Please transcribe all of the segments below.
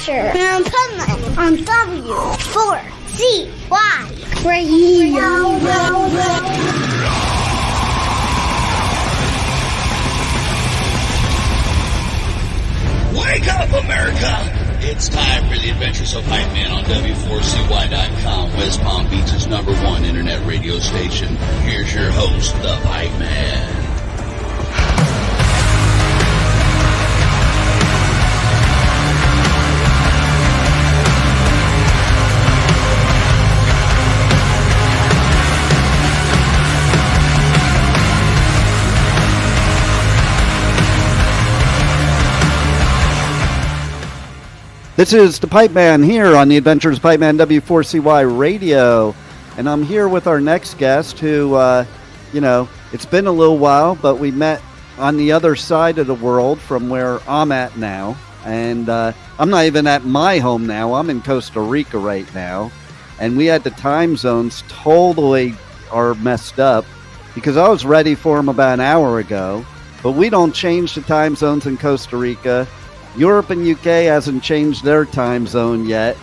adventure on Pipeman on W4CY Radio. Wake up, America! It's time for the adventures of Pipeman on W4CY.com, West Palm Beach's #1 internet radio station. Here's your host, the Pipeman. This is the Pipeman here on the Adventures of Pipeman W4CY Radio, and I'm here with our next guest who, it's been a little while, but we met on the other side of the world from where I'm at now, and I'm not even at my home now. I'm in Costa Rica right now, and we had the time zones totally are messed up because I was ready for them about an hour ago, but we don't change the time zones in Costa Rica. Europe and UK hasn't changed their time zone yet,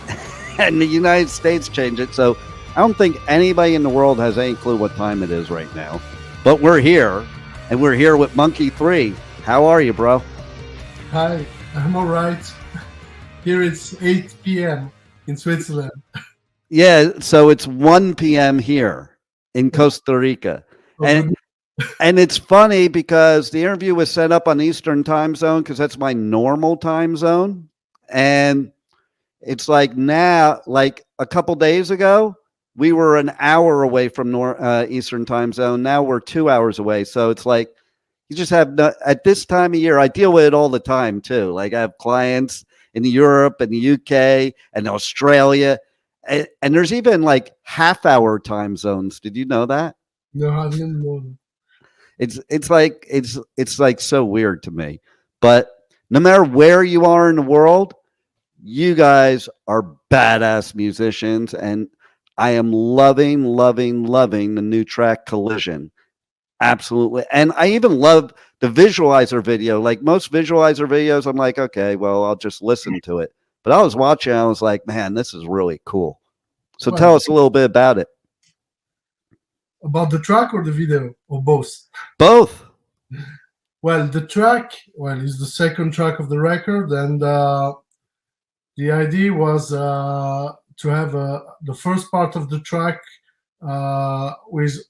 and the United States changed it, so I don't think anybody in the world has any clue what time it is right now. But we're here, and we're here with MONKEY3. How are you, bro? Hi, I'm all right. Here it's 8 p.m. in Switzerland. Yeah, so it's 1 p.m. here in Costa Rica. And it's funny because the interview was set up on Eastern time zone because that's my normal time zone. And it's like now, like a couple days ago, we were an hour away from Eastern time zone. Now we're 2 hours away. So it's like you just have at this time of year, I deal with it all the time too. Like I have clients in Europe and the UK and Australia. And there's even like half-hour time zones. Did you know that? No, I didn't know that. It's like so weird to me, but no matter where you are in the world, you guys are badass musicians, and I am loving the new track Collision. Absolutely. And I even love the visualizer video. Like most visualizer videos, I'm like, okay, well, I'll just listen to it. But I was watching, I was like, man, this is really cool. So tell us a little bit about it. About the track or the video, or both? Both. Well, the track, is the second track of the record, and the idea was to have the first part of the track with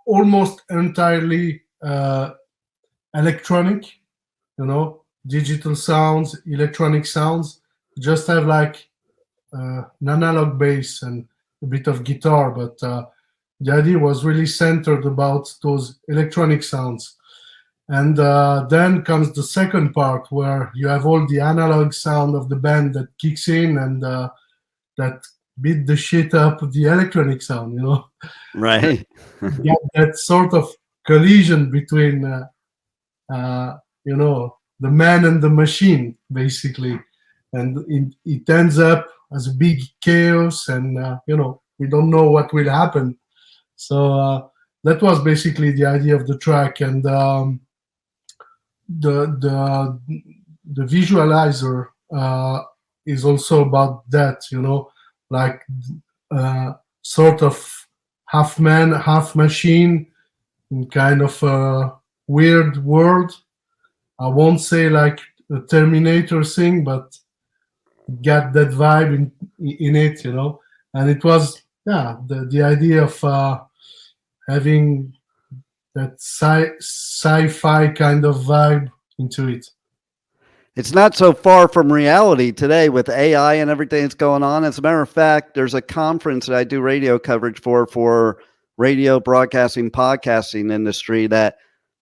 almost entirely electronic, digital sounds, electronic sounds. Just have like an analog bass and a bit of guitar, but the idea was really centered about those electronic sounds. And then comes the second part where you have all the analog sound of the band that kicks in and that beat the shit up of the electronic sound, Right. Yeah, that sort of collision between, the man and the machine, basically. And it ends up as a big chaos and, we don't know what will happen. So that was basically the idea of the track, and the visualizer is also about that, like sort of half man, half machine, in kind of a weird world. I won't say like a Terminator thing, but got that vibe in it, And it was the idea of having that sci-fi kind of vibe into it. It's not so far from reality today with AI and everything that's going on. As a matter of fact, there's a conference that I do radio coverage for radio broadcasting, podcasting industry, that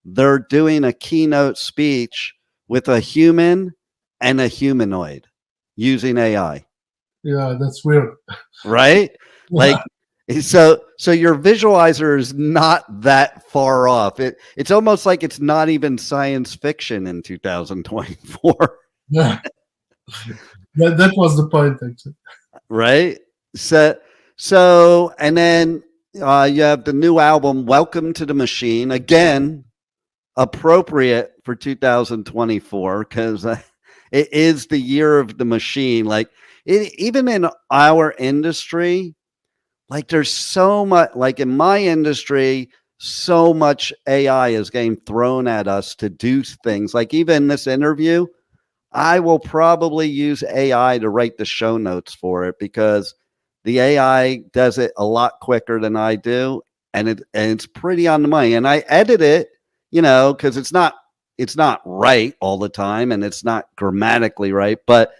they're doing a keynote speech with a human and a humanoid using AI. Yeah, that's weird. Right? Like, so your visualizer is not that far off. It's almost like it's not even science fiction in 2024. Yeah, that was the point, actually. Right? So, and then you have the new album, Welcome to the Machine. Again, appropriate for 2024 because It is the year of the machine. Like even in our industry, like there's so much, like in my industry, so much AI is getting thrown at us to do things. Like even this interview, I will probably use AI to write the show notes for it because the AI does it a lot quicker than I do, and it's pretty on the money. And I edit it, because it's not right all the time, and it's not grammatically right, but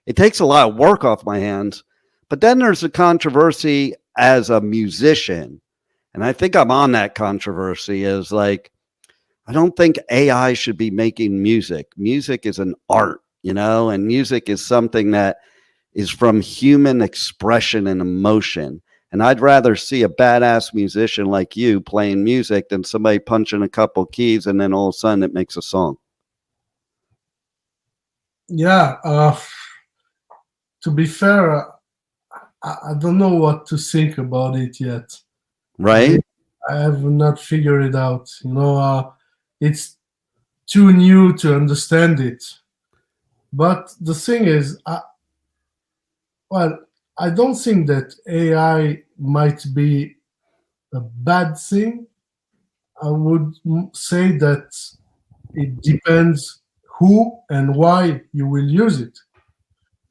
it takes a lot of work off my hands. But then there's the controversy as a musician, and I think I'm on that controversy. Is like, I don't think AI should be making music. Music is an art, and music is something that is from human expression and emotion. And I'd rather see a badass musician like you playing music than somebody punching a couple keys and then all of a sudden it makes a song. Yeah. To be fair, I don't know what to think about it yet. Right? I have not figured it out. It's too new to understand it. But the thing is, I don't think that AI might be a bad thing. I would say that it depends who and why you will use it.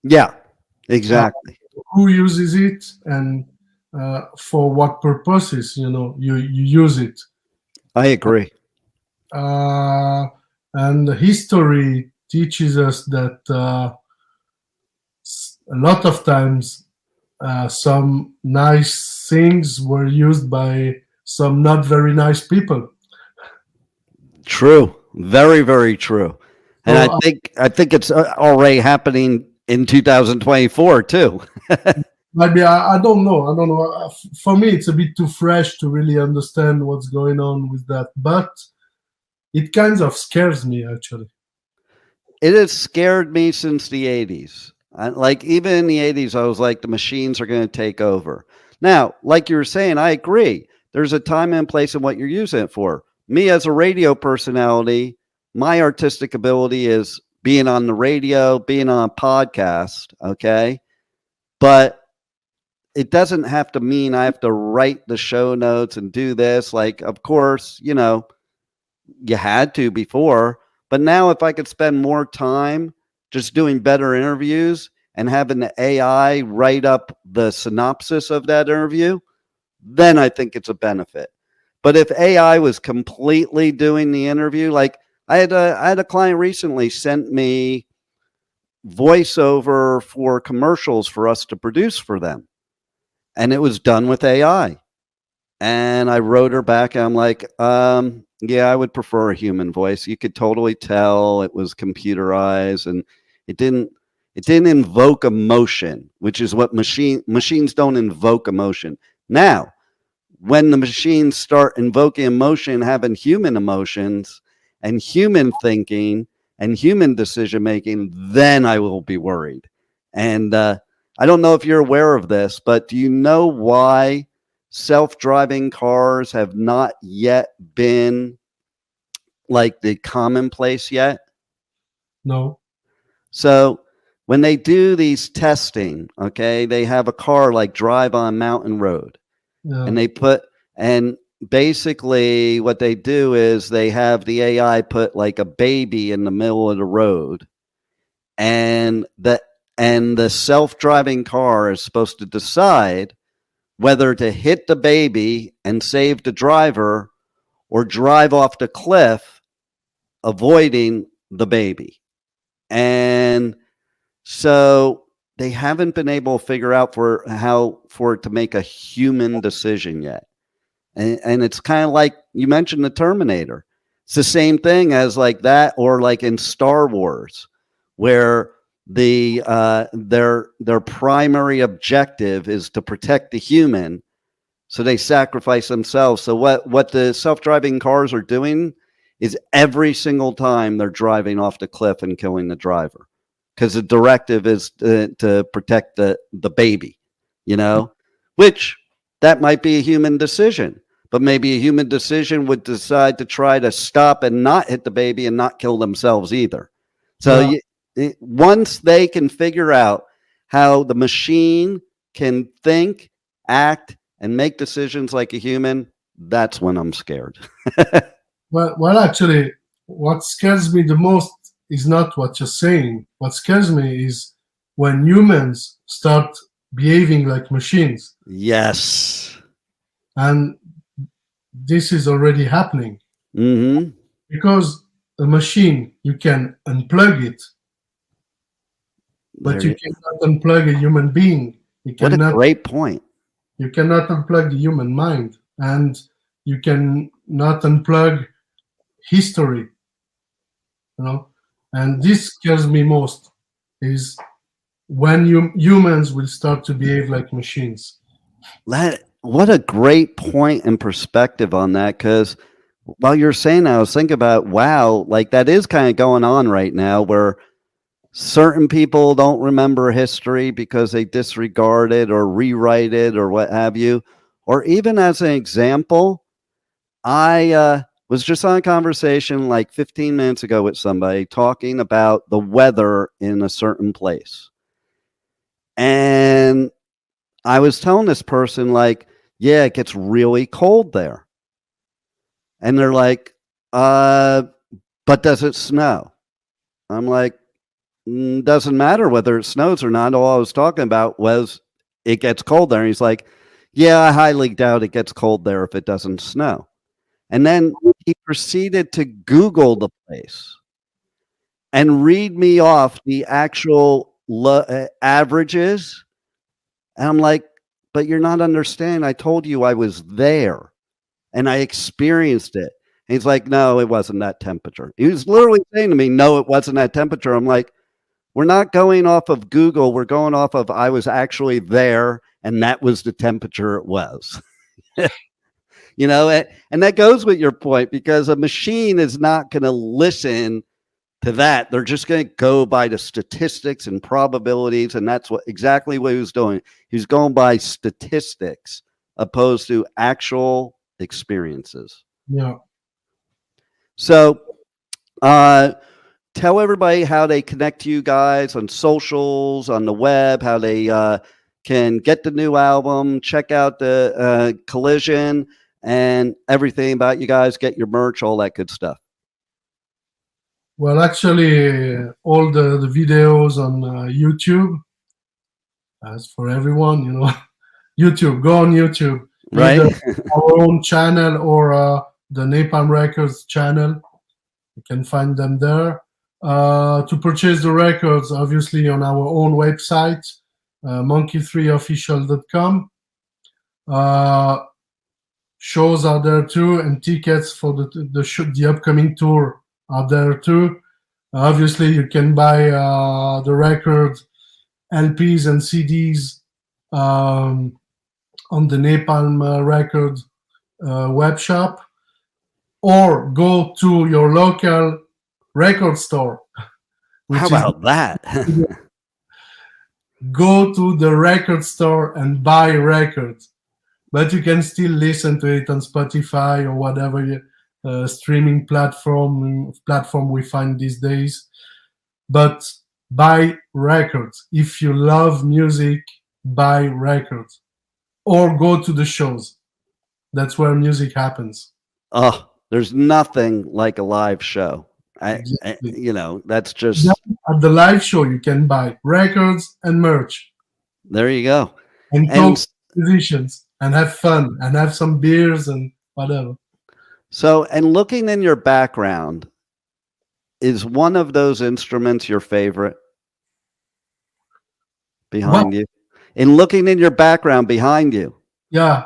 Yeah, exactly. Who uses it and for what purposes, you use it. I agree. And history teaches us that a lot of times some nice things were used by some not very nice people. True. Very, very true. And So, I think it's already happening in 2024 too. maybe I don't know. I don't know. For me, it's a bit too fresh to really understand what's going on with that. But it kind of scares me, actually. It has scared me since the 80s. Like even in the 80s, I was like, the machines are going to take over. Now, like you were saying, I agree. There's a time and place in what you're using it for. Me as a radio personality, my artistic ability is being on the radio, being on a podcast, okay? But it doesn't have to mean I have to write the show notes and do this. Like, of course, you had to before, but now if I could spend more time just doing better interviews and having the AI write up the synopsis of that interview, then I think it's a benefit. But if AI was completely doing the interview, like I had a client recently sent me voiceover for commercials for us to produce for them, and it was done with AI. And I wrote her back, and I'm like, yeah, I would prefer a human voice. You could totally tell it was computerized, and it didn't invoke emotion, which is what machines don't invoke emotion. Now, when the machines start invoking emotion, having human emotions and human thinking and human decision making, then I will be worried. And I don't know if you're aware of this, but do you know why self-driving cars have not yet been like the commonplace yet? No. So when they do these testing, okay, they have a car like drive on Mountain Road. Yeah. And basically what they do is they have the AI put like a baby in the middle of the road, and the self-driving car is supposed to decide whether to hit the baby and save the driver or drive off the cliff, avoiding the baby. And so they haven't been able to figure out for it to make a human decision yet. And it's kind of like you mentioned the Terminator. It's the same thing as like that, or like in Star Wars, where their primary objective is to protect the human, so they sacrifice themselves. So what the self-driving cars are doing is every single time they're driving off the cliff and killing the driver, because the directive is to protect the baby, which that might be a human decision, but maybe a human decision would decide to try to stop and not hit the baby and not kill themselves either. So once they can figure out how the machine can think, act, and make decisions like a human, that's when I'm scared. Well, actually, what scares me the most is not what you're saying. What scares me is when humans start behaving like machines. Yes. And this is already happening. Mm-hmm. Because a machine, you can unplug it, but you cannot unplug a human being. What a great point. You cannot unplug the human mind, and you cannot unplug history. You know, and this scares me most is when humans will start to behave like machines. What a great point and perspective on that, because while you're saying that, I was thinking about, wow, like that is kind of going on right now where certain people don't remember history because they disregard it or rewrite it or what have you. Or even as an example, I was just on a conversation like 15 minutes ago with somebody talking about the weather in a certain place. And I was telling this person, like, yeah, it gets really cold there. And they're like, but does it snow? I'm like, doesn't matter whether it snows or not. All I was talking about was it gets cold there. And he's like, yeah, I highly doubt it gets cold there if it doesn't snow. And then he proceeded to Google the place and read me off the actual averages. And I'm like, but you're not understanding. I told you I was there and I experienced it. And he's like, no, it wasn't that temperature. He was literally saying to me, no, it wasn't that temperature. I'm like, we're not going off of Google. We're going off of I was actually there and that was the temperature it was. You know, and that goes with your point, because a machine is not going to listen to that. They're just going to go by the statistics and probabilities. And that's exactly what he was doing. He was going by statistics opposed to actual experiences. Yeah. So tell everybody how they connect to you guys on socials, on the web, how they can get the new album, check out the Collision, and everything about you guys, get your merch, all that good stuff. Well, actually, all the videos on YouTube, as for everyone, you know, YouTube, go on YouTube. Right. Either our own channel or the Napalm Records channel. You can find them there. To purchase the records, obviously, on our own website, MONKEY3official.com. Shows are there too, and tickets for the upcoming tour are there too. Obviously, you can buy the record, LPs and CDs on the Napalm Record web shop, or go to your local record store. How about that? Go to the record store and buy records. But you can still listen to it on Spotify or whatever streaming platform we find these days. But buy records. If you love music, buy records. Or go to the shows. That's where music happens. Oh, there's nothing like a live show. You know, that's just... At the live show, you can buy records and merch. There you go. And talk to musicians. And have fun, and have some beers and whatever. So, and looking in your background, is one of those instruments your favorite? Behind you? In looking in your background behind you. Yeah.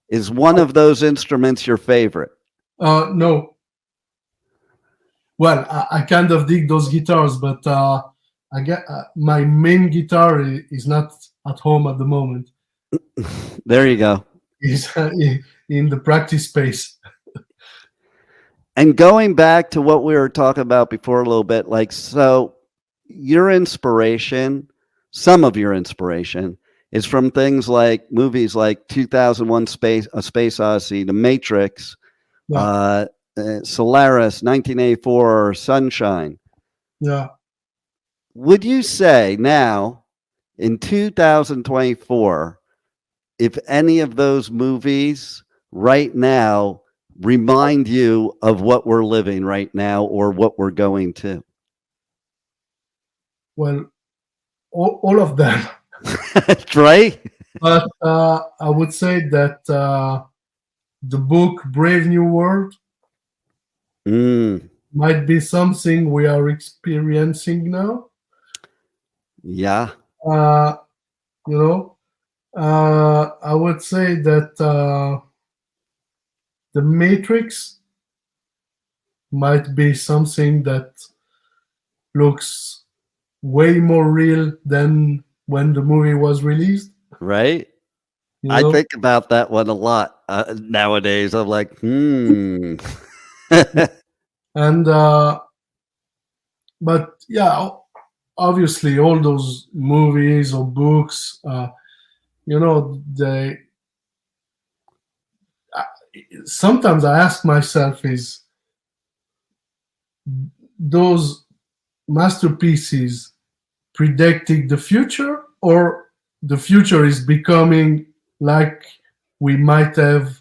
Is one of those instruments your favorite? No. Well, I kind of dig those guitars, but I get my main guitar is not at home at the moment. There you go. Is in the practice space. And going back to what we were talking about before a little bit, like, so your inspiration, some of your inspiration is from things like movies like 2001 A Space Odyssey, The Matrix, yeah. Solaris, 1984, Sunshine. Yeah. would you say now in 2024, if any of those movies right now remind you of what we're living right now or what we're going to? Well, all of them. Right? But I would say that the book Brave New World Mm, might be something we are experiencing now. yeah. Uh, you know, I would say that the Matrix might be something that looks way more real than when the movie was released. Right? You I know, think about that one a lot nowadays. I'm like, and but yeah, obviously, all those movies or books, they. Sometimes I ask myself, is those masterpieces predicting the future, or the future is becoming like we might have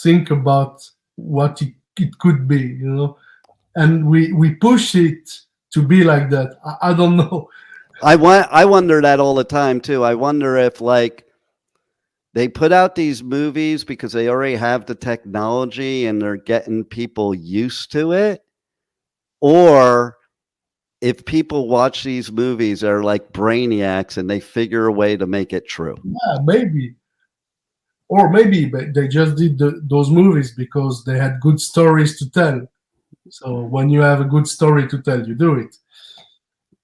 think about what it could be, and we push it to be like that. I don't know. I wonder that all the time too. I wonder if like they put out these movies because they already have the technology and they're getting people used to it, or if people watch these movies, they're like brainiacs and they figure a way to make it true. Yeah, maybe. Or maybe but they just did those movies because they had good stories to tell. So when you have a good story to tell, you do it.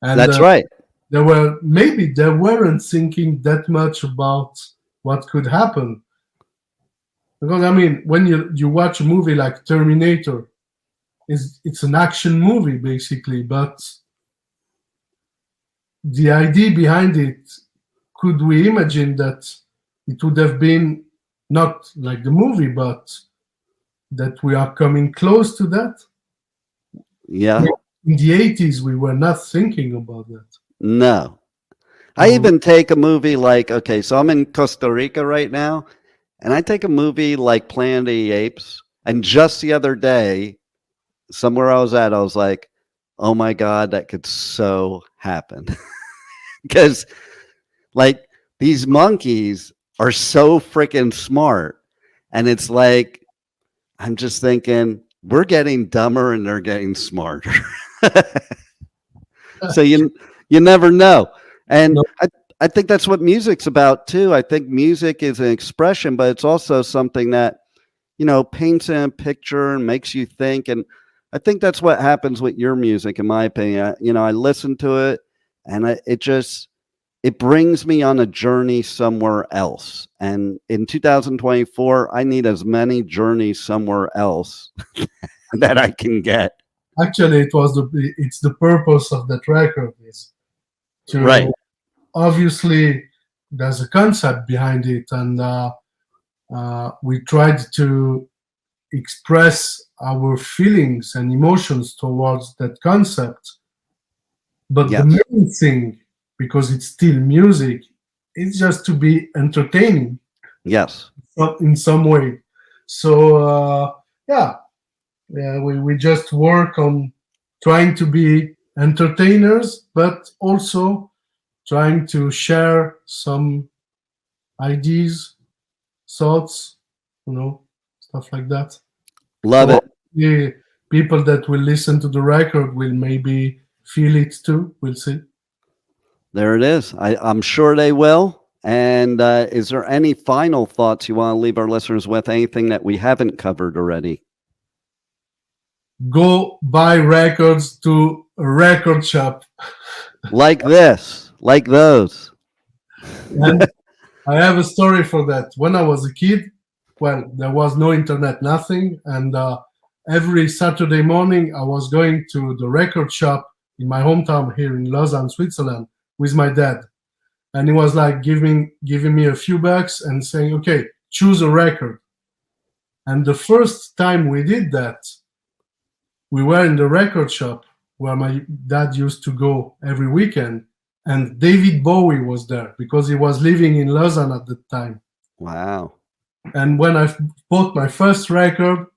And That's right. they weren't thinking that much about what could happen. Because I mean, when you watch a movie like Terminator, it's an action movie basically, but the idea behind it, could we imagine that it would have been not like the movie, but that we are coming close to that? Yeah. In the 80s, we were not thinking about that. No. I even take a movie like, okay, so I'm in Costa Rica right now, and I take a movie like Planet of the Apes, and just the other day, somewhere I was at, I was like, oh my God, that could so happen. Because, like, these monkeys are so freaking smart. And it's like, I'm just thinking, we're getting dumber and they're getting smarter. So you never know. And No. I think that's what music's about too. I think music is an expression, but it's also something that, paints in a picture and makes you think. And I think that's what happens with your music, in my opinion. I listen to it and it brings me on a journey somewhere else. And in 2024, I need as many journeys somewhere else that I can get. Actually, it's the purpose of that record is to Right. obviously there's a concept behind it, and we tried to express our feelings and emotions towards that concept. But Yes. the main thing, because it's still music, is just to be entertaining Yes. in some way. So we just work on trying to be entertainers, but also trying to share some ideas, thoughts, stuff like that. Love it. The people that will listen to the record will maybe feel it too. We'll see. There it is. I'm sure they will. And is there any final thoughts you want to leave our listeners with? Anything that we haven't covered already? Go buy records to a record shop. Like this, like those. And I have a story for that. When I was a kid, well, there was no internet, nothing. And every Saturday morning, I was going to the record shop in my hometown here in Lausanne, Switzerland, with my dad. And he was like giving me a few bucks and saying, okay, choose a record. And the first time we did that, we were in the record shop where my dad used to go every weekend. And David Bowie was there because he was living in Lausanne at the time. Wow. And when I bought my first record,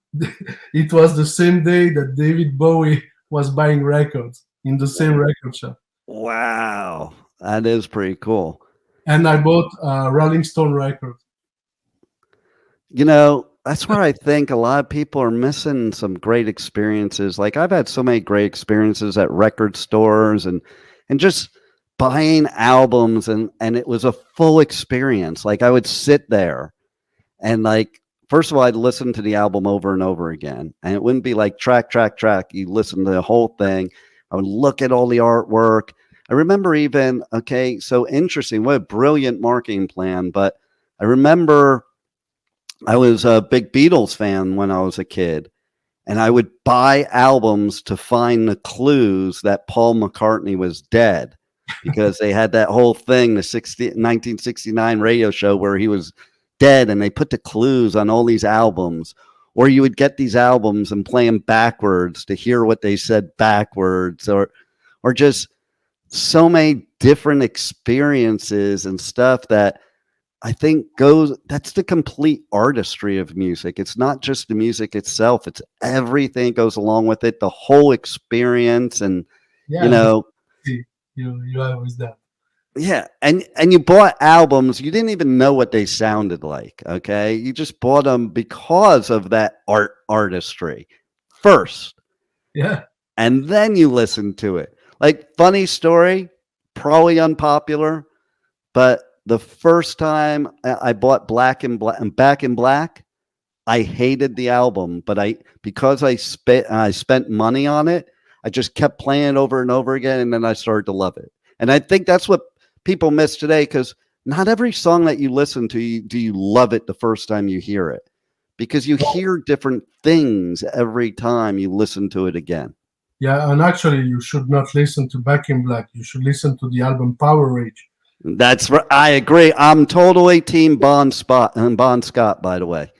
it was the same day that David Bowie was buying records in the same record shop. Wow. That is pretty cool. And I bought a Rolling Stone record. You know, that's where I think a lot of people are missing some great experiences. Like I've had so many great experiences at record stores and just buying albums, and it was a full experience. Like I would sit there and like, first of all, I'd listen to the album over and over again, and it wouldn't be like track. You listen to the whole thing. I would look at all the artwork. I remember even, okay, so interesting, what a brilliant marketing plan. But I remember I was a big Beatles fan when I was a kid, and I would buy albums to find the clues that Paul McCartney was dead, because they had that whole thing, the 1969 radio show where he was dead, and they put the clues on all these albums. Or you would get these albums and play them backwards to hear what they said backwards, or just so many different experiences and stuff that I think that's the complete artistry of music. It's not just the music itself, it's everything goes along with it, the whole experience. And you know, you always that. Yeah, and you bought albums, you didn't even know what they sounded like, okay? You just bought them because of that artistry first. Yeah. And then you listened to it. Like, funny story, probably unpopular, but the first time I bought Back in Black, I hated the album, but because I spent money on it, I just kept playing it over and over again, and then I started to love it. And I think that's what people miss today, because not every song that you listen to, do you love it the first time you hear it, because you hear different things every time you listen to it again. Yeah, and actually you should not listen to Back in Black. You should listen to the album Power Rage. That's right. I agree. I'm totally team Bon Scott, by the way.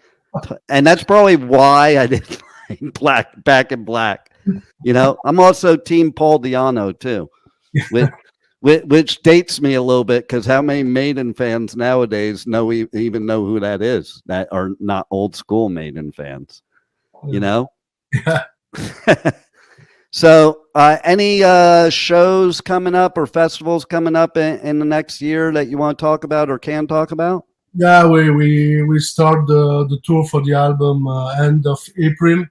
And that's probably why I didn't like Back in Black. You know, I'm also team Paul Di'Anno too, which dates me a little bit, because how many Maiden fans nowadays even know who that is, that are not old school Maiden fans, you know? Yeah. So any shows coming up or festivals coming up in the next year that you want to talk about or can talk about? Yeah, we start the tour for the album end of April.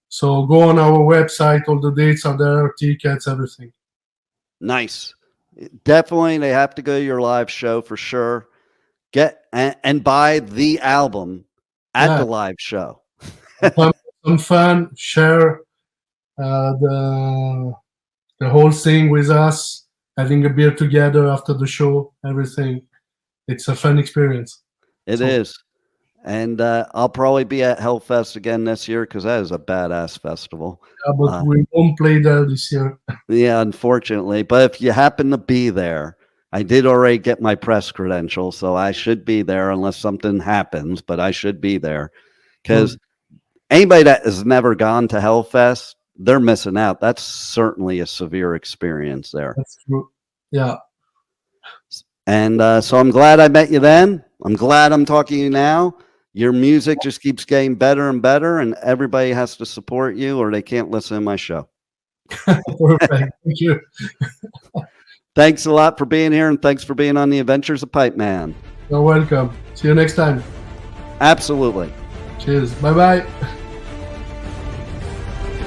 So go on our website, all the dates are there, tickets, everything. Nice. Definitely, they have to go to your live show for sure. Get and buy the album at the live show. Some fun, share the whole thing with us, having a beer together after the show, everything. It's a fun experience. It is. And I'll probably be at Hellfest again this year, because that is a badass festival. Yeah, but we won't play there this year. Yeah, unfortunately. But if you happen to be there, I did already get my press credentials, so I should be there unless something happens, but I should be there. Because anybody that has never gone to Hellfest, they're missing out. That's certainly a severe experience there. That's true. Yeah. And so I'm glad I met you then. I'm glad I'm talking to you now. Your music just keeps getting better and better, and everybody has to support you or they can't listen to my show. Perfect. Thank you. Thanks a lot for being here, and thanks for being on the Adventures of Pipeman. You're welcome. See you next time. Absolutely. Cheers. Bye-bye.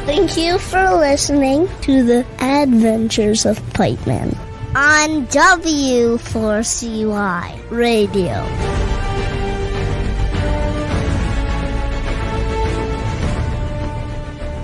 Thank you for listening to the Adventures of Pipeman on W4CY Radio.